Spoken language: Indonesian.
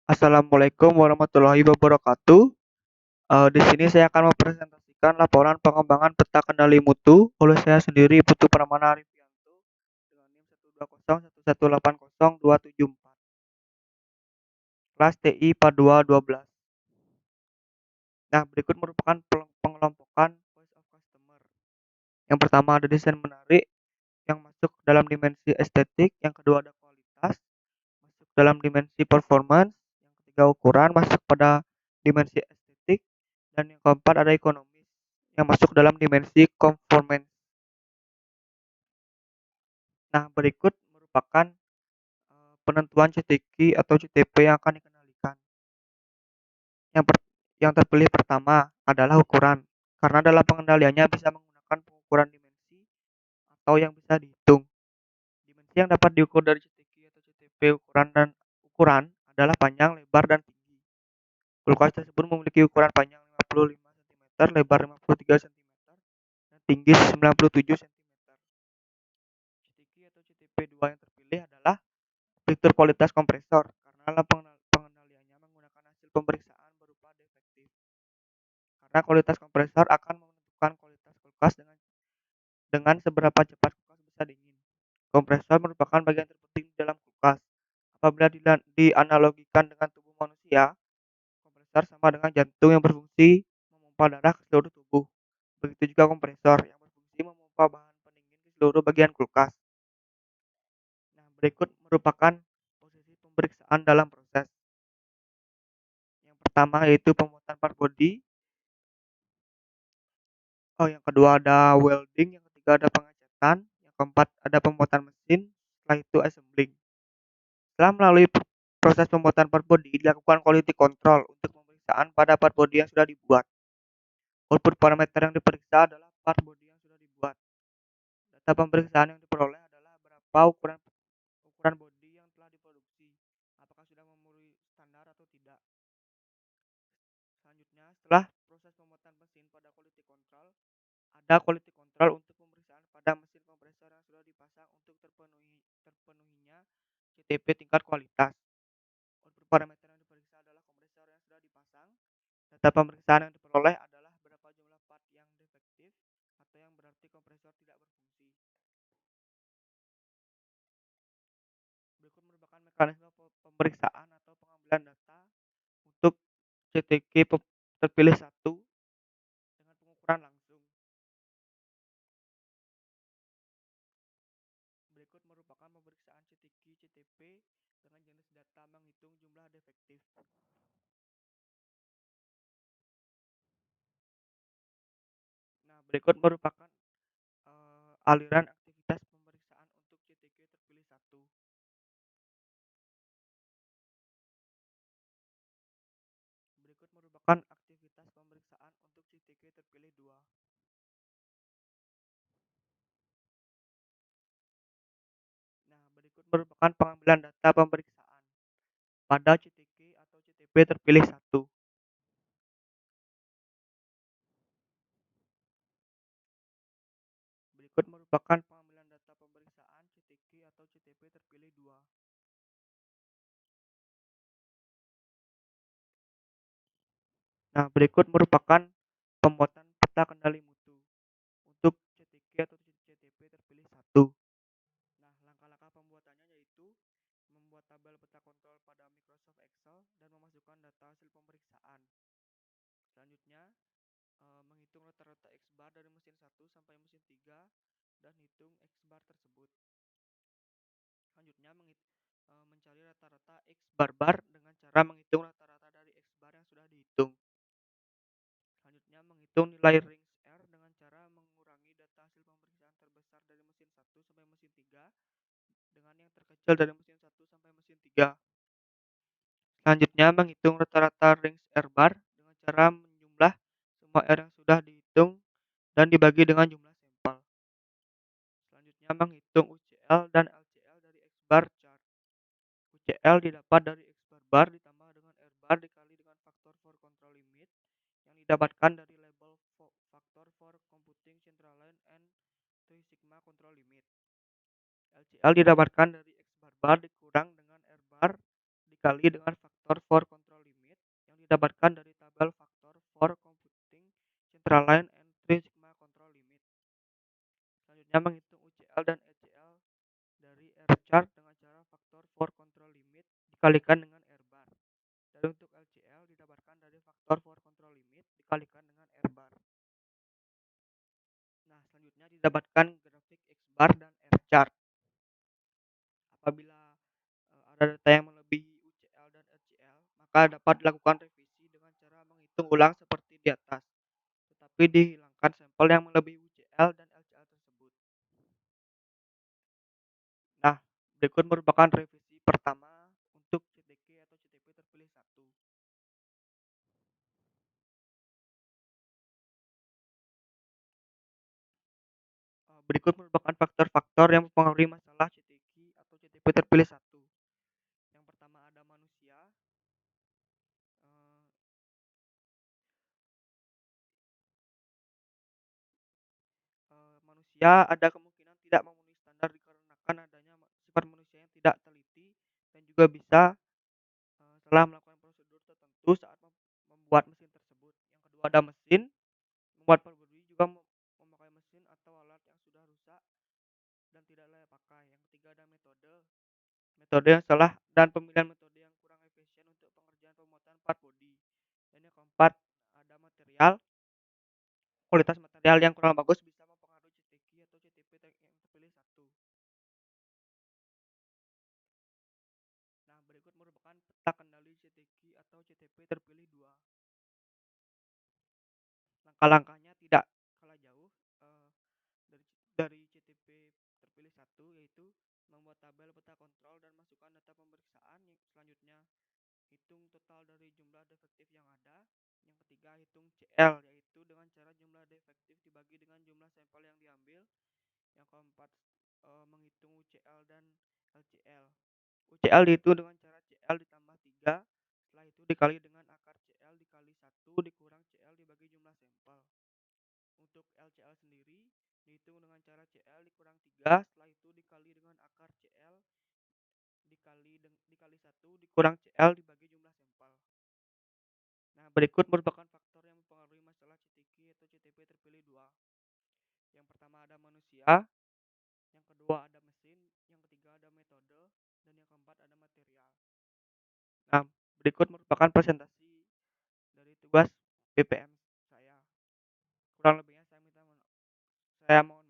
Assalamualaikum warahmatullahi wabarakatuh. Di sini saya akan mempresentasikan laporan pengembangan peta kendali mutu oleh saya sendiri, Putu Pramana Arifianto, dengan NIM 12011180274, kelas TI PA 2 12. Nah, berikut merupakan pengelompokan voice of customer. Yang pertama ada desain menarik yang masuk dalam dimensi estetik, yang kedua ada kualitas, masuk dalam dimensi performance, yang ketiga ukuran, masuk pada dimensi estetik, dan yang keempat ada ekonomis yang masuk dalam dimensi conformance. Nah, berikut merupakan penentuan CTQ atau CTP yang akan dikendalikan. Yang, yang terpilih pertama adalah ukuran, karena dalam pengendaliannya bisa menggunakan pengukuran dimensi atau yang bisa dihitung. Dimensi yang dapat diukur dari CTQ atau CTP ukuran adalah panjang, lebar, dan tinggi. Kulkas tersebut memiliki ukuran panjang 55 cm, lebar 53 cm, dan tinggi 97 cm. CTQ atau CTP2 yang terpilih adalah fitur kualitas kompresor, karena dalam pengendaliannya menggunakan hasil pemeriksaan berupa defektif. Karena kualitas kompresor akan menentukan kualitas kulkas dengan seberapa cepat kulkas bisa dingin. Kompresor merupakan bagian terpenting di dalam kulkas. Apabila dianalogikan dengan tubuh manusia, kompresor sama dengan jantung yang berfungsi memompa darah ke seluruh tubuh. Begitu juga kompresor yang berfungsi memompa bahan pendingin ke seluruh bagian kulkas. Nah, berikut merupakan posisi pemeriksaan dalam proses. Yang pertama yaitu pembuatan part body. Yang kedua ada welding, yang ketiga ada pengecatan, yang keempat ada pembuatan mesin, setelah itu assembling. Setelah melalui proses pembuatan part body, dilakukan quality control untuk pemeriksaan pada part body yang sudah dibuat. Output parameter yang diperiksa adalah part body yang sudah dibuat. Data pemeriksaan yang diperoleh adalah berapa ukuran body yang telah diproduksi, apakah sudah memenuhi standar atau tidak. Selanjutnya, setelah proses pembuatan mesin pada quality control, ada quality control untuk pemeriksaan pada mesin kompresor yang sudah dipasang untuk terpenuhinya CTP tingkat kualitas. Output parameter yang diperiksa adalah kompresor yang sudah dipasang. Data pemeriksaan yang diperoleh adalah berapa jumlah part yang defektif atau yang berarti kompresor tidak berfungsi. Berikut merupakan mekanisme pemeriksaan atau pengambilan data untuk CTQ terpilih 1 dengan pengukuran langsung. Berikut merupakan pemeriksaan CTQ CTP dengan jenis data menghitung jumlah defektif. Nah, berikut merupakan aliran aktivitas pemeriksaan untuk CTQ terpilih 1. Berikut merupakan aktivitas pemeriksaan untuk CTQ terpilih 2. Nah, berikut merupakan pengambilan data pemeriksaan pada CTQ atau CTP terpilih 1. Berikut merupakan pengambilan data pemeriksaan CTQ atau CTP terpilih 2. Nah, berikut merupakan pembuatan peta kendali mutu untuk CTQ atau CTP terpilih 1. Nah, langkah-langkah pembuatannya yaitu membuat tabel peta kontrol pada Microsoft Excel dan memasukkan data hasil pemeriksaan. Selanjutnya, menghitung rata-rata X bar dari mesin 1 sampai mesin 3 dan hitung X bar tersebut. Selanjutnya, mencari rata-rata X bar dengan cara menghitung rata-rata dari X bar yang sudah dihitung. Selanjutnya, menghitung nilai range R dengan cara mengurangi data hasil pemeriksaan terbesar dari mesin 1 sampai mesin 3 dengan yang terkecil dari mesin 1 sampai mesin 3. Selanjutnya, menghitung rata-rata range R bar dengan cara menjumlah semua R yang sudah dihitung dan dibagi dengan jumlah sampel. Selanjutnya, menghitung UCL dan LCL dari X bar chart. UCL didapat dari X bar ditambah dengan R bar dikali dengan faktor for control limit yang didapatkan dari label factor for computing central line and 3 sigma control limit. LCL didapatkan dari X bar dikurang dengan R bar dikali dengan faktor faktor for control limit yang didapatkan dari tabel faktor for computing centerline and 3 sigma control limit. Selanjutnya menghitung UCL dan ECL dari R chart dengan cara faktor for control limit dikalikan dengan R bar. Dan untuk LCL didapatkan dari faktor for control limit dikalikan dengan R bar. Nah, selanjutnya didapatkan grafik X bar dan R chart. Apabila ada data yang melebihi UCL dan LCL, maka dapat dilakukan revisi dengan cara menghitung ulang seperti di atas, tetapi dihilangkan sampel yang melebihi UCL dan LCL tersebut. Nah, berikut merupakan revisi pertama untuk CTK atau CTP terpilih 1. Berikut merupakan faktor-faktor yang mempengaruhi masalah CTK atau CTP terpilih 1. Yang pertama ada manusia. Eh, Manusia ada kemungkinan tidak memenuhi standar dikarenakan adanya sifat manusia yang tidak teliti dan juga bisa setelah melakukan prosedur tertentu saat membuat mesin tersebut. Yang kedua ada mesin. Membuat perbarui juga memakai mesin atau alat yang sudah rusak dan tidak layak pakai. Yang ketiga ada metode. Metode yang salah dan pemilihan metode yang kurang efisien untuk pengerjaan pemuatan part body. Dan yang keempat ada material. Kualitas material yang kurang bagus bisa mempengaruhi CTK atau CTP yang terpilih 1. Nah, berikut merupakan peta kendali CTK atau CTP terpilih 2. Langkah-langkahnya tidak kalah jauh eh, dari CTP terpilih 1, yaitu membuat tabel peta kontrol dan masukkan data pemeriksaan. Yang selanjutnya hitung total dari jumlah defektif yang ada. Yang ketiga hitung CL, yaitu dengan cara jumlah defektif dibagi dengan jumlah sampel yang diambil. Yang keempat menghitung UCL dan LCL. UCL dihitung dengan cara CL ditambah 3. Setelah itu dikali dengan akar CL dikali 1 dikurang CL dibagi jumlah sampel. Untuk LCL sendiri dihitung dengan cara CL dikurang 3. Setelah itu dikali dengan akar CL dikali 1 dikurang CL dibagi jumlah sampel. Nah, berikut merupakan faktor yang mempengaruhi masalah CTK atau CTP terpilih 2. Yang pertama ada manusia, yang kedua ada mesin, yang ketiga ada metode, dan yang keempat ada material. Nah, berikut merupakan presentasi dari tugas BPM saya. Kurang lebihnya saya mohon